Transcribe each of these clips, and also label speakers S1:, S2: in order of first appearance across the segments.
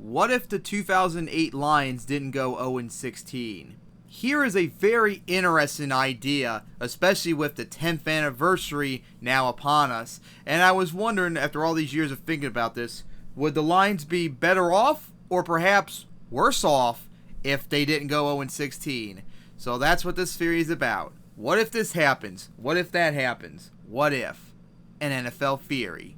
S1: What if the 2008 Lions didn't go 0-16? Here is a very interesting idea, especially with the 10th anniversary now upon us, and I was wondering, after all these years of thinking about this, would the Lions be better off or perhaps worse off if they didn't go 0-16? So that's what this theory is about. What if this happens? What if that happens? What if? An NFL theory.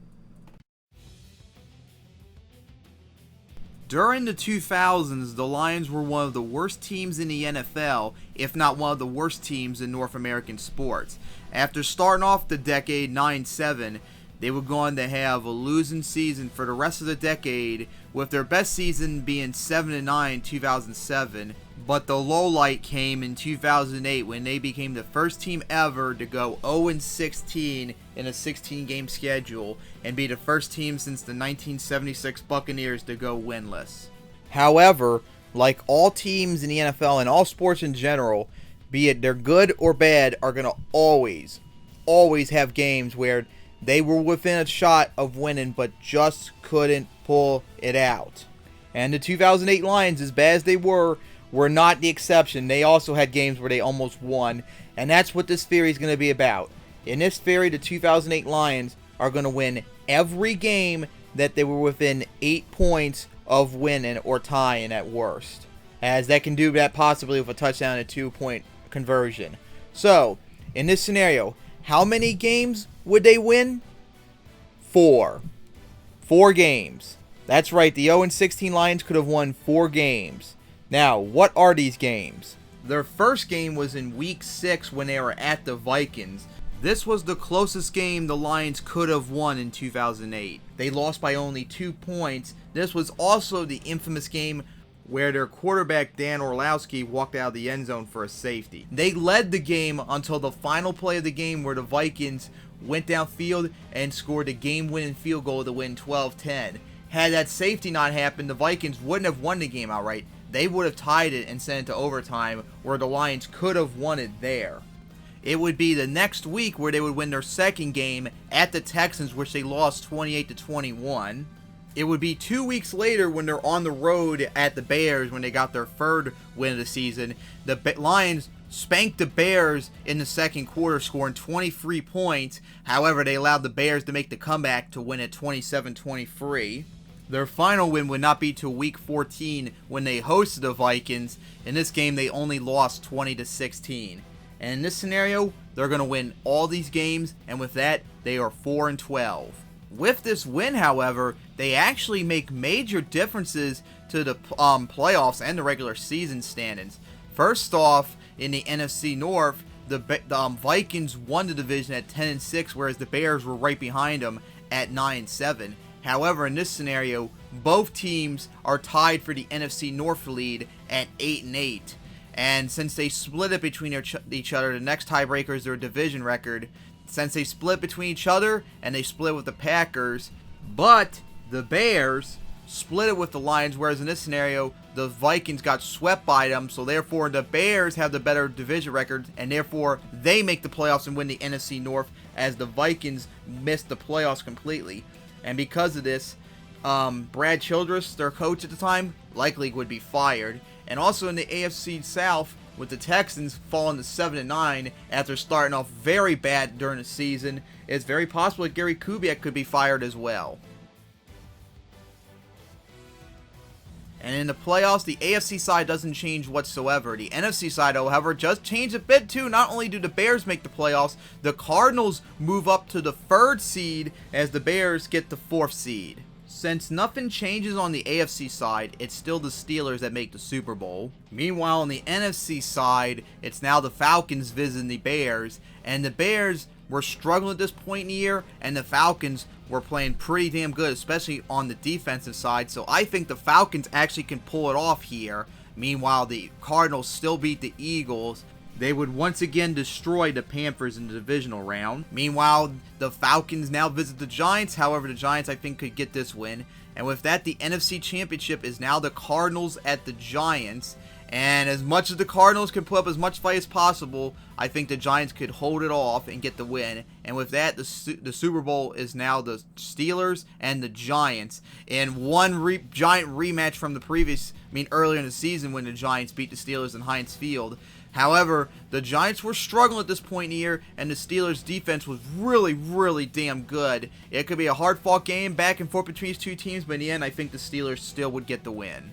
S1: During the 2000s, the Lions were one of the worst teams in the NFL, if not one of the worst teams in North American sports. After starting off the decade 9-7, they were going to have a losing season for the rest of the decade, with their best season being 7-9 in 2007. But the low light came in 2008 when they became the first team ever to go 0-16 in a 16-game schedule and be the first team since the 1976 Buccaneers to go winless. However, like all teams in the NFL and all sports in general, be it they're good or bad, are going to always have games where they were within a shot of winning but just couldn't pull it out. And the 2008 Lions, as bad as they were not the exception. They also had games where they almost won, and that's what this theory is going to be about. In this theory, the 2008 Lions are going to win every game that they were within 8 points of winning or tying at worst, as they can do that possibly with a touchdown and a 2-point conversion. So, in this scenario, how many games would they win? 4. 4 games. That's right, the 0-16 Lions could have won 4 games. Now, what are these games? Their first game was in Week 6 when they were at the Vikings. This was the closest game the Lions could have won in 2008. They lost by only 2 points. This was also the infamous game where their quarterback Dan Orlowski walked out of the end zone for a safety. They led the game until the final play of the game where the Vikings went downfield and scored a game-winning field goal to win 12-10. Had that safety not happened, the Vikings wouldn't have won the game outright. They would have tied it and sent it to overtime where the Lions could have won it there. It would be the next week where they would win their second game at the Texans, which they lost 28-21. It would be 2 weeks later when they're on the road at the Bears when they got their third win of the season. The Lions spanked the Bears in the second quarter, scoring 23 points. However, they allowed the Bears to make the comeback to win at 27-23. Their final win would not be till Week 14 when they hosted the Vikings. In this game, they only lost 20-16. And in this scenario, they're going to win all these games, and with that, they are 4-12. With this win, however, they actually make major differences to the playoffs and the regular season standings. First off, in the NFC North, the Vikings won the division at 10-6, whereas the Bears were right behind them at 9-7. However, in this scenario, both teams are tied for the NFC North lead at 8-8. And since they split it between each other, the next tiebreaker is their division record. Since they split between each other, and they split with the Packers, but the Bears split it with the Lions, whereas in this scenario, the Vikings got swept by them, so therefore the Bears have the better division record, and therefore they make the playoffs and win the NFC North, as the Vikings missed the playoffs completely. And because of this, Brad Childress, their coach at the time, likely would be fired. And also in the AFC South, with the Texans falling to 7-9 after starting off very bad during the season, it's very possible that Gary Kubiak could be fired as well. And in the playoffs, the AFC side doesn't change whatsoever. The NFC side, however, just changed a bit too. Not only do the Bears make the playoffs, the Cardinals move up to the 3rd seed as the Bears get the 4th seed. Since nothing changes on the AFC side, it's still the Steelers that make the Super Bowl. Meanwhile, on the NFC side, it's now the Falcons visiting the Bears, and the Bears were struggling at this point in the year, and the Falcons were playing pretty damn good, especially on the defensive side, so I think the Falcons actually can pull it off here. Meanwhile, the Cardinals still beat the Eagles. They would once again destroy the Panthers in the divisional round. Meanwhile, the Falcons now visit the Giants. However, the Giants, I think, could get this win. And with that, the NFC Championship is now the Cardinals at the Giants. And as much as the Cardinals could put up as much fight as possible, I think the Giants could hold it off and get the win. And with that, the Super Bowl is now the Steelers and the Giants in one giant rematch from the earlier in the season when the Giants beat the Steelers in Heinz Field. However, the Giants were struggling at this point in the year, and the Steelers' defense was really, really damn good. It could be a hard-fought game back and forth between these two teams, but in the end, I think the Steelers still would get the win.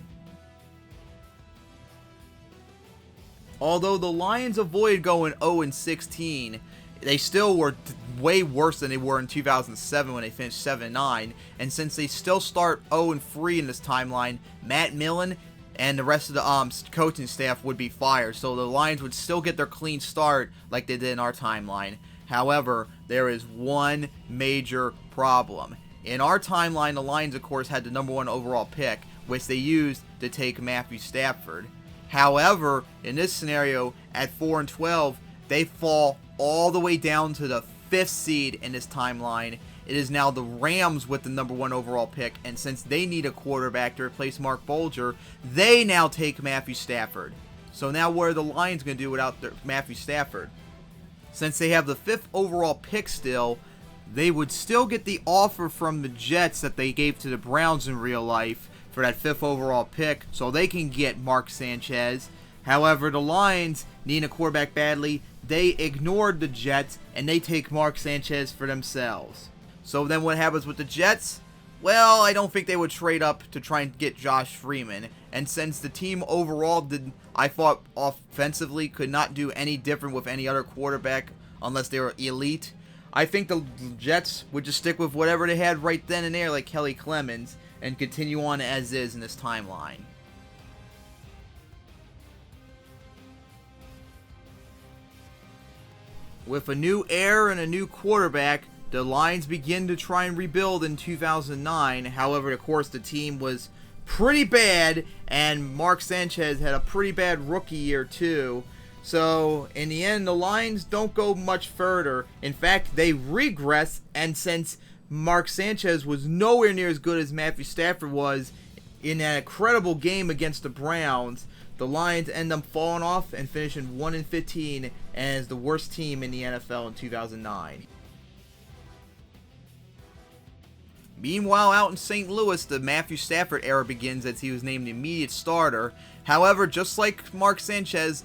S1: Although the Lions avoided going 0-16, they still were way worse than they were in 2007 when they finished 7-9. And since they still start 0-3 in this timeline, Matt Millen and the rest of the coaching staff would be fired. So the Lions would still get their clean start like they did in our timeline. However, there is one major problem. In our timeline, the Lions, of course, had the number 1 overall pick, which they used to take Matthew Stafford. However, in this scenario, at 4-12, they fall all the way down to the 5th seed in this timeline. It is now the Rams with the number 1 overall pick, and since they need a quarterback to replace Mark Bolger, they now take Matthew Stafford. So now what are the Lions going to do without Matthew Stafford? Since they have the 5th overall pick still, they would still get the offer from the Jets that they gave to the Browns in real life for that 5th overall pick, so they can get Mark Sanchez. However, the Lions need a quarterback badly. They ignored the Jets, and they take Mark Sanchez for themselves. So then what happens with the Jets? Well, I don't think they would trade up to try and get Josh Freeman. And since the team overall I thought offensively could not do any different with any other quarterback unless they were elite, I think the Jets would just stick with whatever they had right then and there, like Kelly Clemens, and continue on as is in this timeline. With a new heir and a new quarterback, the Lions begin to try and rebuild in 2009. However, of course, the team was pretty bad, and Mark Sanchez had a pretty bad rookie year too. So, in the end, the Lions don't go much further. In fact, they regress, and since Mark Sanchez was nowhere near as good as Matthew Stafford was in that incredible game against the Browns, the Lions end up falling off and finishing 1-15 as the worst team in the NFL in 2009. Meanwhile, out in St. Louis, the Matthew Stafford era begins as he was named the immediate starter. However, just like Mark Sanchez,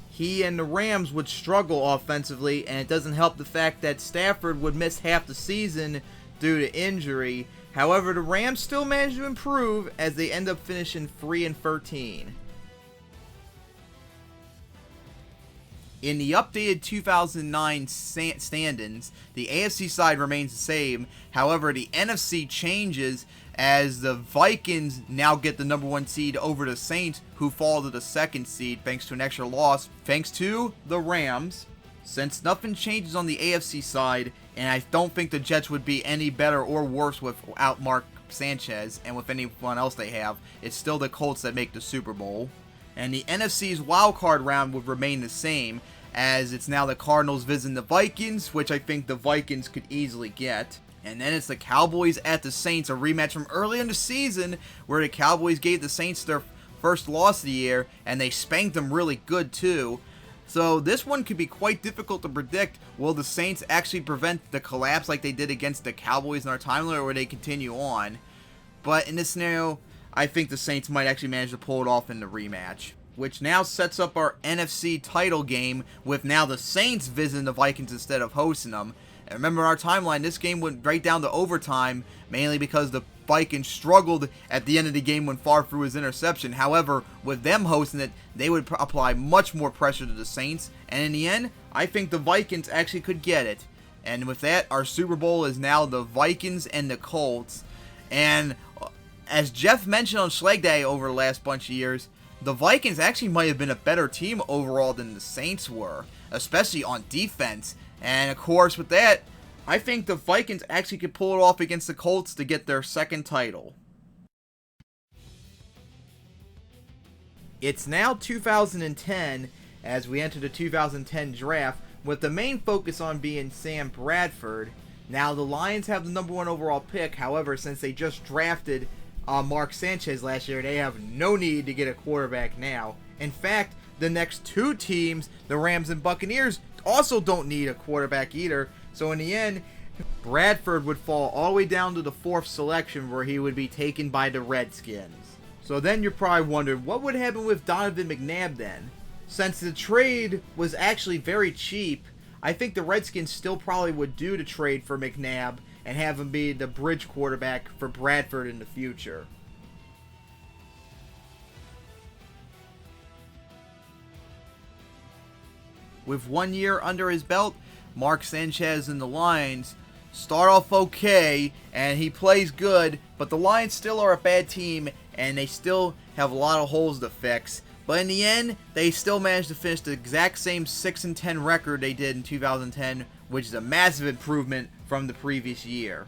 S1: he and the Rams would struggle offensively, and it doesn't help the fact that Stafford would miss half the season due to injury. However, the Rams still managed to improve as they end up finishing 3-13. In the updated 2009 standings, the AFC side remains the same. However, the NFC changes as the Vikings now get the number 1 seed over the Saints, who fall to the 2nd seed thanks to an extra loss thanks to the Rams. Since nothing changes on the AFC side, and I don't think the Jets would be any better or worse without Mark Sanchez and with anyone else they have, it's still the Colts that make the Super Bowl. And the NFC's wildcard round would remain the same, as it's now the Cardinals visiting the Vikings, which I think the Vikings could easily get. And then it's the Cowboys at the Saints, a rematch from early in the season, where the Cowboys gave the Saints their first loss of the year, and they spanked them really good too. So this one could be quite difficult to predict. Will the Saints actually prevent the collapse like they did against the Cowboys in our timeline, or will they continue on? But in this scenario, I think the Saints might actually manage to pull it off in the rematch, which now sets up our NFC title game with now the Saints visiting the Vikings instead of hosting them. And remember, in our timeline, this game went right down to overtime, mainly because the Vikings struggled at the end of the game when Favre threw his interception. However, with them hosting it, they would apply much more pressure to the Saints, and in the end, I think the Vikings actually could get it. And with that, our Super Bowl is now the Vikings and the Colts. And as Jeff mentioned on Schleg Day over the last bunch of years, the Vikings actually might have been a better team overall than the Saints were, especially on defense. And of course, with that, I think the Vikings actually could pull it off against the Colts to get their 2nd title. It's now 2010 as we enter the 2010 draft, with the main focus on being Sam Bradford. Now, the Lions have the number 1 overall pick. However, since they just drafted Mark Sanchez last year, they have no need to get a quarterback now. In fact, the next two teams, the Rams and Buccaneers, also don't need a quarterback either. So in the end, Bradford would fall all the way down to the 4th selection, where he would be taken by the Redskins. So then you're probably wondering, what would happen with Donovan McNabb then? Since the trade was actually very cheap, I think the Redskins still probably would do the trade for McNabb and have him be the bridge quarterback for Bradford in the future. With 1 year under his belt, Mark Sanchez and the Lions start off okay, and he plays good, but the Lions still are a bad team, and they still have a lot of holes to fix. But in the end, they still managed to finish the exact same 6-10 record they did in 2010, which is a massive improvement from the previous year.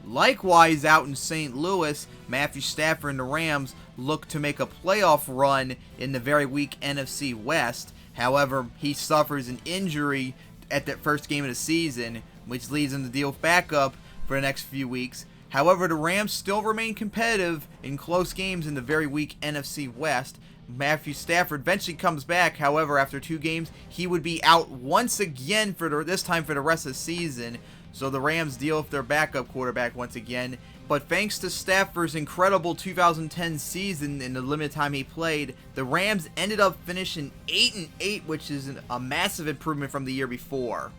S1: Likewise, out in St. Louis, Matthew Stafford and the Rams look to make a playoff run in the very weak NFC West. However, he suffers an injury at that first game of the season, which leads him to deal with backup for the next few weeks. However, the Rams still remain competitive in close games in the very weak NFC West. Matthew Stafford eventually comes back. However, after 2 games, he would be out once again this time for the rest of the season. So the Rams deal with their backup quarterback once again. But thanks to Stafford's incredible 2010 season in the limited time he played, the Rams ended up finishing 8-8, which is a massive improvement from the year before.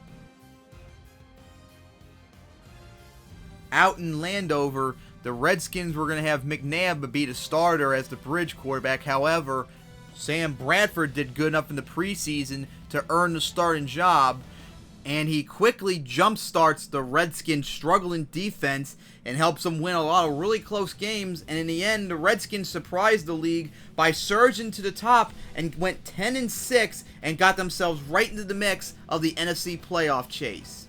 S1: Out in Landover, the Redskins were going to have McNabb be the starter as the bridge quarterback. However, Sam Bradford did good enough in the preseason to earn the starting job, and he quickly jumpstarts the Redskins' struggling defense and helps them win a lot of really close games. And in the end, the Redskins surprised the league by surging to the top and went 10-6 and got themselves right into the mix of the NFC playoff chase.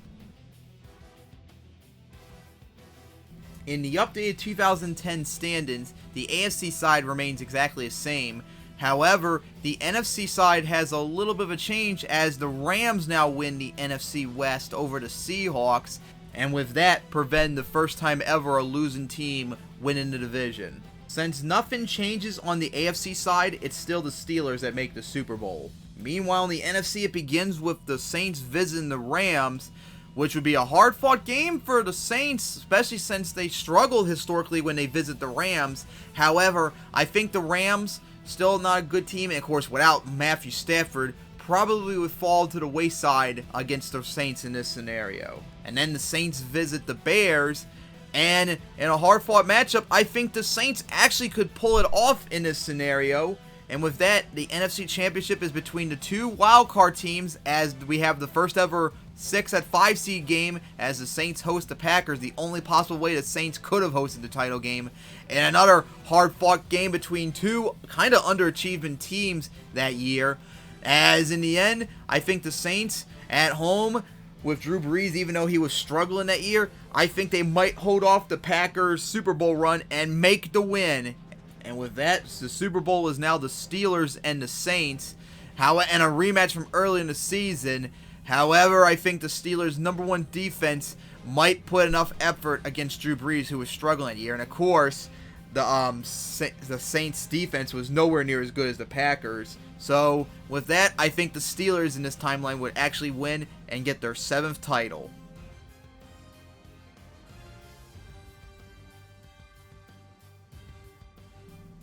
S1: In the updated 2010 standings, the AFC side remains exactly the same. However, the NFC side has a little bit of a change, as the Rams now win the NFC West over the Seahawks, and with that, prevent the first time ever a losing team winning the division. Since nothing changes on the AFC side, it's still the Steelers that make the Super Bowl. Meanwhile, in the NFC, it begins with the Saints visiting the Rams, which would be a hard-fought game for the Saints, especially since they struggled historically when they visit the Rams. However, I think the Rams, still not a good team, and of course without Matthew Stafford, probably would fall to the wayside against the Saints in this scenario. And then the Saints visit the Bears, and in a hard-fought matchup, I think the Saints actually could pull it off in this scenario. And with that, the NFC Championship is between the 2 wildcard teams, as we have the first ever 6-5 seed game as the Saints host the Packers, the only possible way the Saints could have hosted the title game. And another hard-fought game between 2 kind of underachieving teams that year. As in the end, I think the Saints at home with Drew Brees, even though he was struggling that year, I think they might hold off the Packers' Super Bowl run and make the win. And with that, the Super Bowl is now the Steelers and the Saints, and a rematch from early in the season. However, I think the Steelers' #1 defense might put enough effort against Drew Brees, who was struggling that year. And of course, the Saints' defense was nowhere near as good as the Packers. So with that, I think the Steelers in this timeline would actually win and get their 7th title.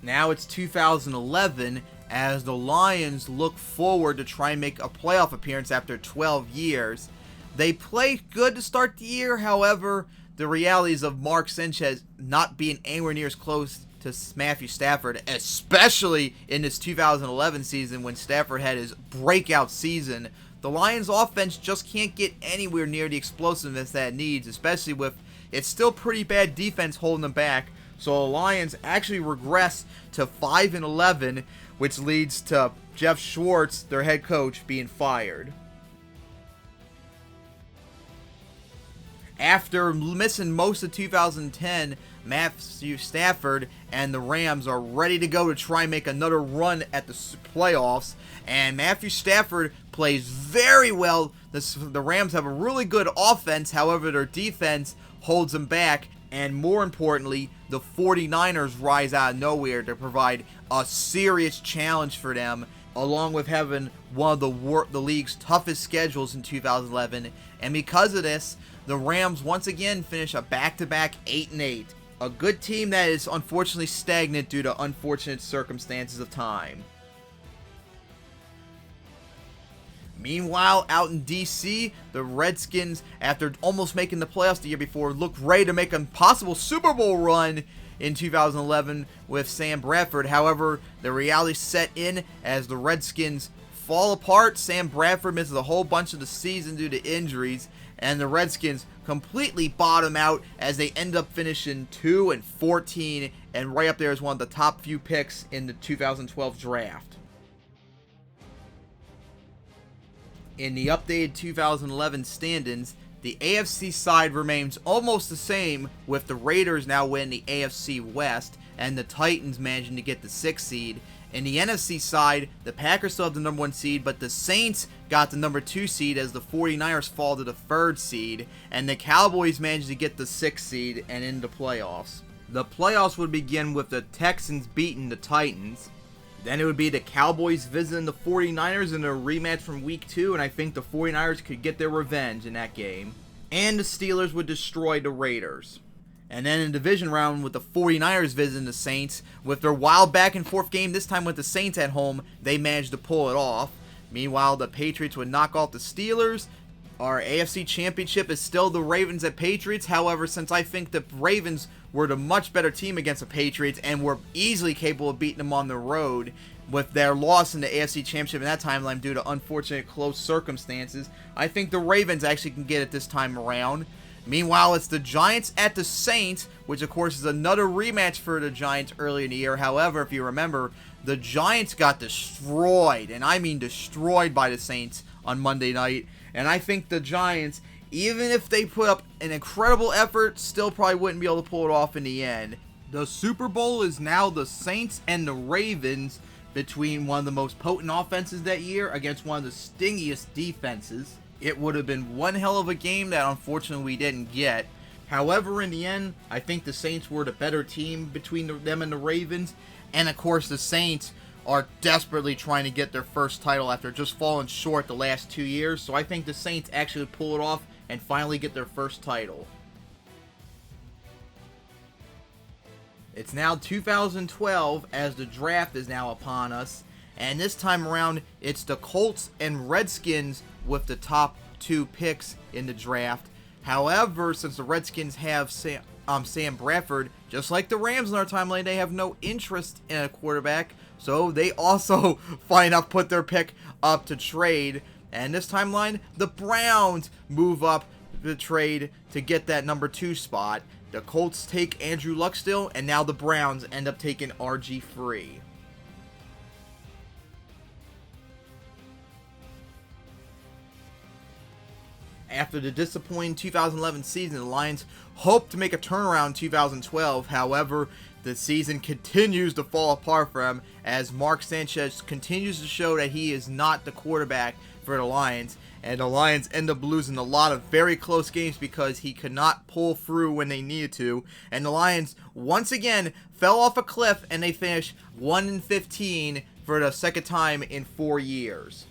S1: Now it's 2011, as the Lions look forward to try and make a playoff appearance after 12 years. They played good to start the year. However, the realities of Mark Sanchez not being anywhere near as close to Matthew Stafford, especially in this 2011 season when Stafford had his breakout season, the Lions offense just can't get anywhere near the explosiveness that it needs, especially with it's still pretty bad defense holding them back. So the Lions actually regress to 5-11, which leads to Jeff Schwartz, their head coach, being fired. After missing most of 2010, Matthew Stafford and the Rams are ready to go to try and make another run at the playoffs. And Matthew Stafford plays very well. The Rams have a really good offense. However, their defense holds them back. And more importantly, the 49ers rise out of nowhere to provide a serious challenge for them, along with having one of the league's toughest schedules in 2011. And because of this, the Rams once again finish a back-to-back 8-8. A good team that is unfortunately stagnant due to unfortunate circumstances of time. Meanwhile, out in DC, the Redskins, after almost making the playoffs the year before, looked ready to make a possible Super Bowl run in 2011 with Sam Bradford. However, the reality set in as the Redskins fall apart. Sam Bradford misses a whole bunch of the season due to injuries, and the Redskins completely bottom out as they end up finishing 2-14 and right up there as one of the top few picks in the 2012 draft. In the updated 2011 standings, the AFC side remains almost the same, with the Raiders now winning the AFC West and the Titans managing to get the 6th seed. In the NFC side, the Packers still have the number 1 seed, but the Saints got the number 2 seed as the 49ers fall to the 3rd seed, and the Cowboys managed to get the 6th seed and into playoffs. The playoffs would begin with the Texans beating the Titans. Then it would be the Cowboys visiting the 49ers in a rematch from Week 2, and I think the 49ers could get their revenge in that game. And the Steelers would destroy the Raiders. And then in the division round with the 49ers visiting the Saints, with their wild back and forth game, this time with the Saints at home, they managed to pull it off. Meanwhile, the Patriots would knock off the Steelers. Our AFC Championship is still the Ravens at Patriots. However, since I think the Ravens were the much better team against the Patriots and were easily capable of beating them on the road, with their loss in the AFC Championship in that timeline due to unfortunate close circumstances, I think the Ravens actually can get it this time around. Meanwhile, it's the Giants at the Saints, which of course is another rematch for the Giants early in the year. However, if you remember, the Giants got destroyed, and I mean destroyed by the Saints on Monday night. And I think the Giants, even if they put up an incredible effort, still probably wouldn't be able to pull it off in the end. The Super Bowl is now the Saints and the Ravens, between one of the most potent offenses that year against one of the stingiest defenses. It would have been one hell of a game that unfortunately we didn't get. However, in the end, I think the Saints were the better team between them and the Ravens. And of course, the Saints are desperately trying to get their first title after just falling short the last 2 years. So I think the Saints actually pull it off and finally get their first title. It's now 2012 as the draft is now upon us. And this time around, it's the Colts and Redskins with the top 2 picks in the draft. However, since the Redskins have Sam Bradford, just like the Rams in our timeline, they have no interest in a quarterback. So they also fine enough put their pick up to trade. And this timeline, the Browns move up the trade to get that number 2 spot. The Colts take Andrew Luck still, and now the Browns end up taking RG3. After the disappointing 2011 season, the Lions hope to make a turnaround in 2012. However, the season continues to fall apart for him as Mark Sanchez continues to show that he is not the quarterback for the Lions. And the Lions end up losing a lot of very close games because he could not pull through when they needed to. And the Lions, once again, fell off a cliff and they finished 1-15 for the second time in 4 years.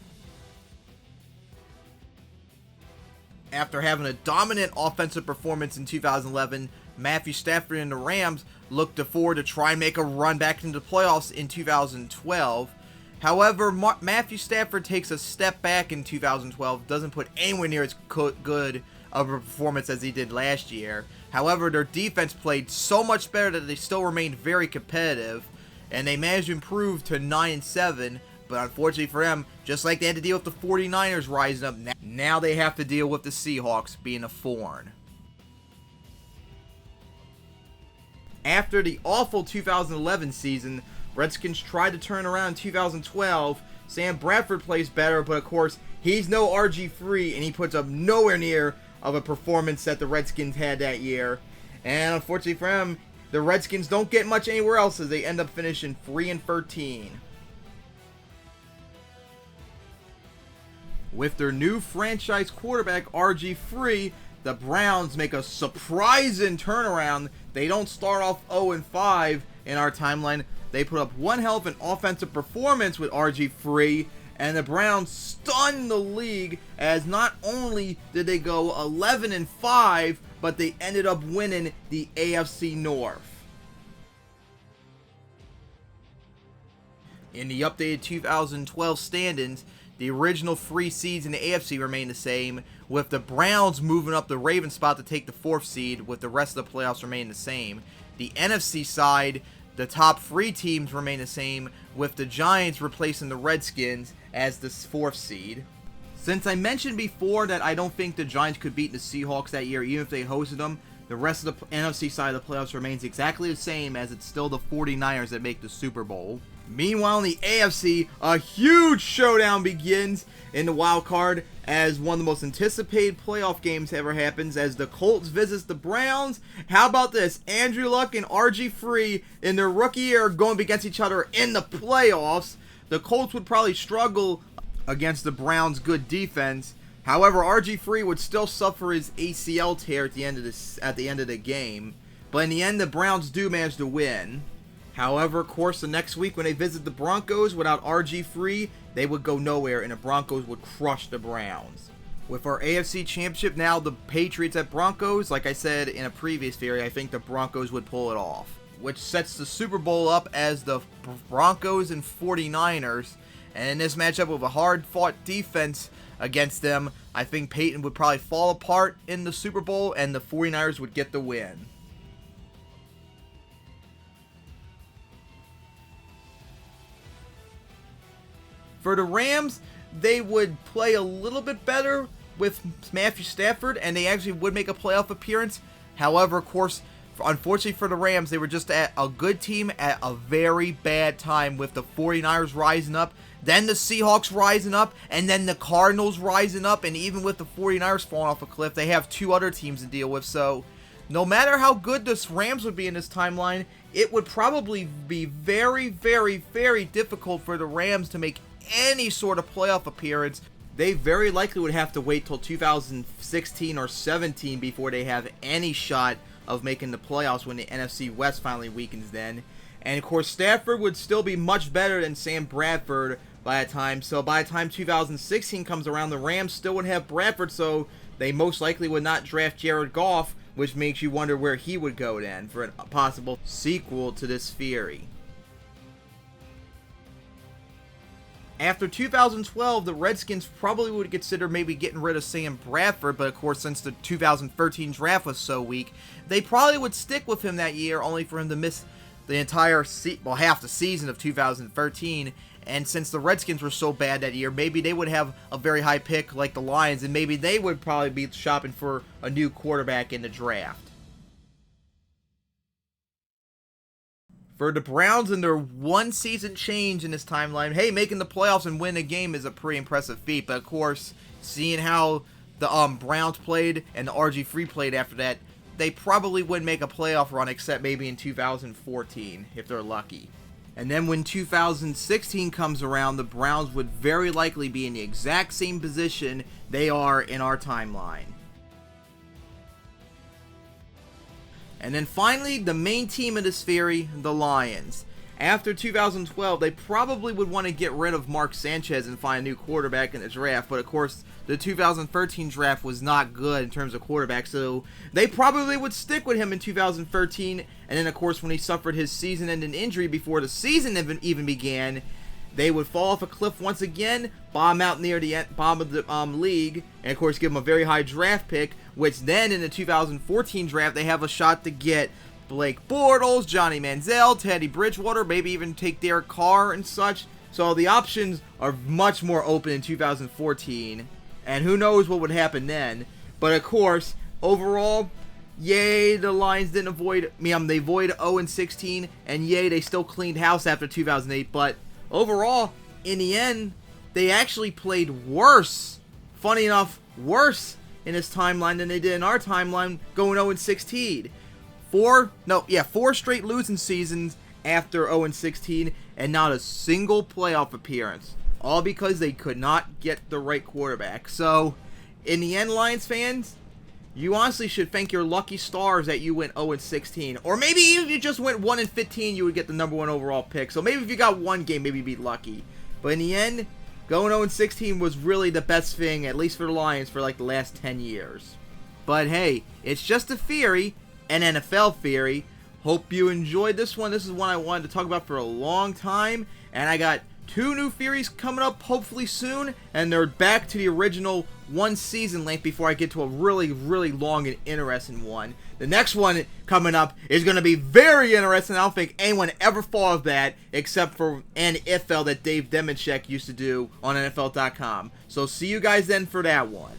S1: After having a dominant offensive performance in 2011, Matthew Stafford and the Rams looked forward to try and make a run back into the playoffs in 2012. However, Matthew Stafford takes a step back in 2012, doesn't put anywhere near as good of a performance as he did last year. However, their defense played so much better that they still remained very competitive, and they managed to improve to 9-7. But unfortunately for them, just like they had to deal with the 49ers rising up, now they have to deal with the Seahawks being a thorn. After the awful 2011 season, Redskins tried to turn around in 2012. Sam Bradford plays better, but of course, he's no RG3, and he puts up nowhere near of a performance that the Redskins had that year. And unfortunately for him, the Redskins don't get much anywhere else as they end up finishing 3-13. With their new franchise quarterback, RG3, the Browns make a surprising turnaround. They don't start off 0-5 in our timeline. They put up one hell of an offensive performance with RG3, and the Browns stunned the league, as not only did they go 11-5, but they ended up winning the AFC North. In the updated 2012 standings, the original 3 seeds in the AFC remain the same, with the Browns moving up the Ravens spot to take the 4th seed, with the rest of the playoffs remaining the same. The NFC side, the top 3 teams remain the same, with the Giants replacing the Redskins as the 4th seed. Since I mentioned before that I don't think the Giants could beat the Seahawks that year even if they hosted them, the rest of the NFC side of the playoffs remains exactly the same, as it's still the 49ers that make the Super Bowl. Meanwhile, in the AFC, a huge showdown begins in the wild card as one of the most anticipated playoff games ever happens as the Colts visits the Browns. How about this? Andrew Luck and RG3 in their rookie year going against each other in the playoffs. The Colts would probably struggle against the Browns' good defense. However, RG3 would still suffer his ACL tear at the end of the game. But in the end, the Browns do manage to win. However, of course, the next week when they visit the Broncos without RG3, they would go nowhere and the Broncos would crush the Browns. With our AFC Championship now, the Patriots at Broncos, like I said in a previous theory, I think the Broncos would pull it off. Which sets the Super Bowl up as the Broncos and 49ers. And in this matchup with a hard-fought defense against them, I think Peyton would probably fall apart in the Super Bowl and the 49ers would get the win. For the Rams, they would play a little bit better with Matthew Stafford, and they actually would make a playoff appearance. However, of course, unfortunately for the Rams, they were just at a good team at a very bad time, with the 49ers rising up, then the Seahawks rising up, and then the Cardinals rising up, and even with the 49ers falling off a cliff, they have 2 other teams to deal with. So no matter how good the Rams would be in this timeline, it would probably be very, very, very difficult for the Rams to make any sort of playoff appearance. They very likely would have to wait till 2016 or 17 before they have any shot of making the playoffs when the NFC West finally weakens then. And of course, Stafford would still be much better than Sam Bradford by that time. So by the time 2016 comes around, the Rams still would have Bradford, so they most likely would not draft Jared Goff, which makes you wonder where he would go then for a possible sequel to this theory. After 2012, the Redskins probably would consider maybe getting rid of Sam Bradford, but of course, since the 2013 draft was so weak, they probably would stick with him that year, only for him to miss the entire half the season of 2013. And since the Redskins were so bad that year, maybe they would have a very high pick like the Lions, and maybe they would probably be shopping for a new quarterback in the draft. For the Browns and their 1-season change in this timeline, hey, making the playoffs and win a game is a pretty impressive feat. But of course, seeing how the Browns played and the RG3 played after that, they probably wouldn't make a playoff run except maybe in 2014 if they're lucky. And then when 2016 comes around, the Browns would very likely be in the exact same position they are in our timeline. And then finally, the main team of this theory, the Lions. After 2012, they probably would want to get rid of Mark Sanchez and find a new quarterback in the draft. But of course, the 2013 draft was not good in terms of quarterback, so they probably would stick with him in 2013. And then of course, when he suffered his season-ending injury before the season even began, they would fall off a cliff once again, bomb out near the bottom of the league, and of course give them a very high draft pick, which then in the 2014 draft, they have a shot to get Blake Bortles, Johnny Manziel, Teddy Bridgewater, maybe even take Derek Carr and such. So the options are much more open in 2014, and who knows what would happen then. But of course, overall, yay, the Lions didn't avoid, they avoided 0-16, and yay, they still cleaned house after 2008, but overall, in the end, they actually played worse. Funny enough, worse in this timeline than they did in our timeline, going 0-16. 4 straight losing seasons after 0-16, and not a single playoff appearance. All because they could not get the right quarterback. So, in the end, Lions fans, you honestly should thank your lucky stars that you went 0-16. Or maybe even if you just went 1-15, you would get the #1 overall pick. So maybe if you got one game, maybe you'd be lucky. But in the end, going 0-16 was really the best thing, at least for the Lions, for like the last 10 years. But hey, it's just a theory, an NFL theory. Hope you enjoyed this one. This is one I wanted to talk about for a long time. And I got 2 new theories coming up hopefully soon. And they're back to the original 1 season length before I get to a really, really long and interesting one. The next one coming up is going to be very interesting. I don't think anyone ever thought of that except for an NFL that Dave Demachek used to do on NFL.com. So see you guys then for that one.